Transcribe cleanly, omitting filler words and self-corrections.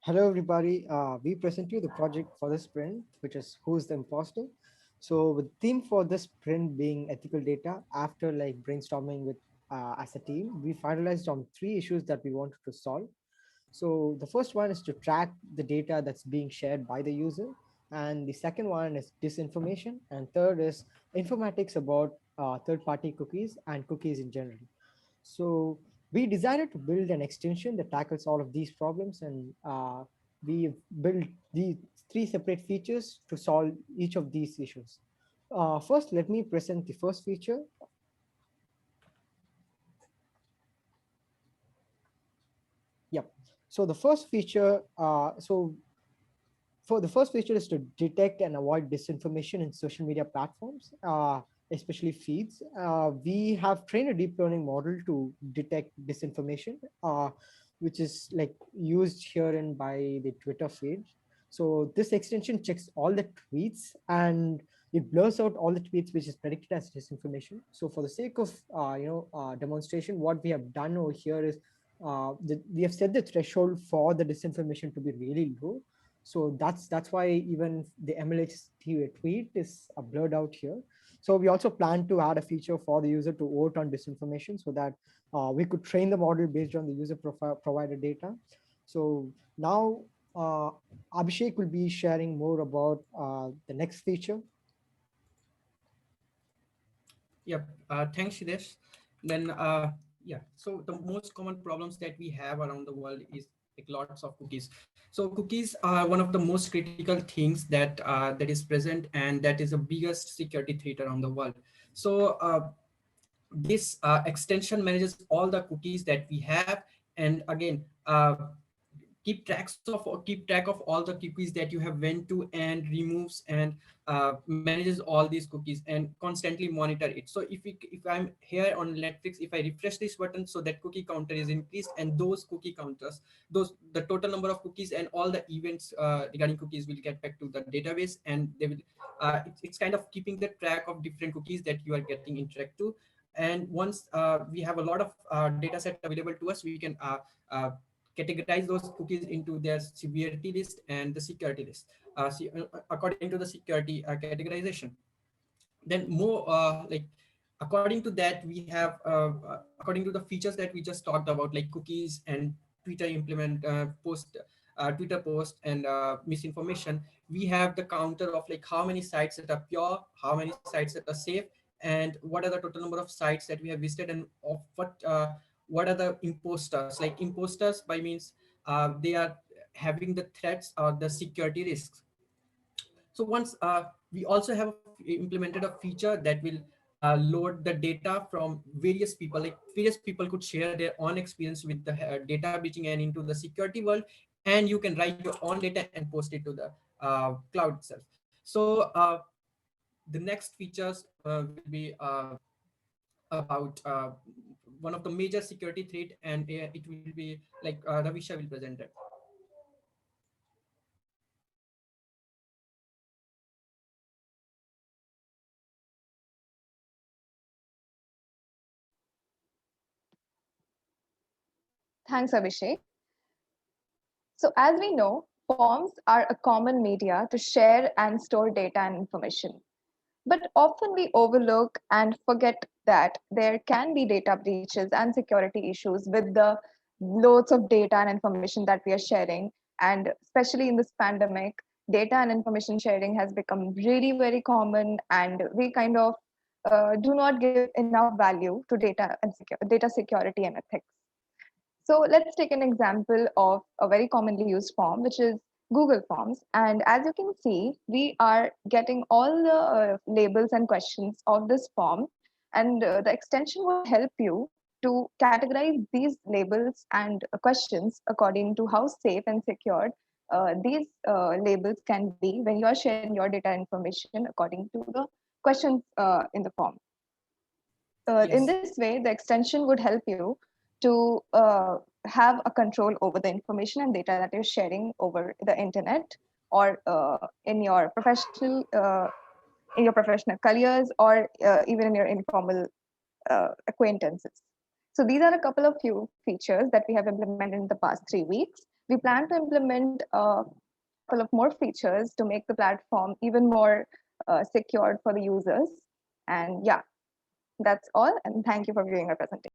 Hello, everybody. We present you the project for the sprint, which is Who's the Imposter? So, the theme for this sprint being ethical data, after like brainstorming with as a team, we finalized on three issues that we wanted to solve. So, the first one is to track the data that's being shared by the user, and the second one is disinformation, and third is informatics about third-party cookies and cookies in general. So we decided to build an extension that tackles all of these problems, and we built these three separate features to solve each of these issues. First, let me present the first feature. Yep. So the first feature, for the first feature is to detect and avoid disinformation in social media platforms, especially feeds. We have trained a deep learning model to detect disinformation, which is like used here in by the Twitter feed. So this extension checks all the tweets and it blurs out all the tweets which is predicted as disinformation. So for the sake of demonstration, what we have done over here is we have set the threshold for the disinformation to be really low, so that's why even the MLH tweet is blurred out here. So we also plan to add a feature for the user to vote on disinformation so that we could train the model based on the user profile provided data. So now uh, Abhishek will be sharing more about the next feature. Yep. Thanks, Shidesh. Then, yeah. So the most common problems that we have around the world is like lots of cookies. So cookies are one of the most critical things that is present, and that is the biggest security threat around the world. So this extension manages all the cookies that we have, and again, keep track of all the cookies that you have went to and removes and manages all these cookies and constantly monitor it. So if I'm here on Netflix, if I refresh this button, so that cookie counter is increased, and those cookie counters, those the total number of cookies and all the events regarding cookies will get back to the database, and they will it's kind of keeping the track of different cookies that you are getting interact to. And once we have a lot of data set available to us, we can categorize those cookies into their severity list and the security list, according to the security categorization. Then more according to that, we have according to the features that we just talked about, like cookies and Twitter implement Twitter post and misinformation. We have the counter of like how many sites that are pure, how many sites that are safe, and what are the total number of sites that we have visited, and of what are the imposters. Like imposters by means they are having the threats or the security risks. So once we also have implemented a feature that will load the data from various people, like various people could share their own experience with the data breaching and into the security world, and you can write your own data and post it to the cloud itself. So the next features will be about one of the major security threat, and it will be like Ravisha will present it. Thanks, Abhishek. So, as we know, forms are a common media to share and store data and information. But often we overlook and forget that there can be data breaches and security issues with the loads of data and information that we are sharing. And especially in this pandemic, data and information sharing has become really very common, and we kind of do not give enough value to data security and ethics. So let's take an example of a very commonly used form, which is Google Forms. And as you can see, we are getting all the labels and questions of this form. And the extension will help you to categorize these labels and questions according to how safe and secured these labels can be when you are sharing your data information according to the questions in the form. In Yes. this way, the extension would help you to have a control over the information and data that you're sharing over the internet or in your professional careers or even in your informal acquaintances. So these are a couple of few features that we have implemented in the past 3 weeks, We plan to implement a couple of more features to make the platform even more secured for the users. And yeah, that's all. And thank you for viewing our presentation.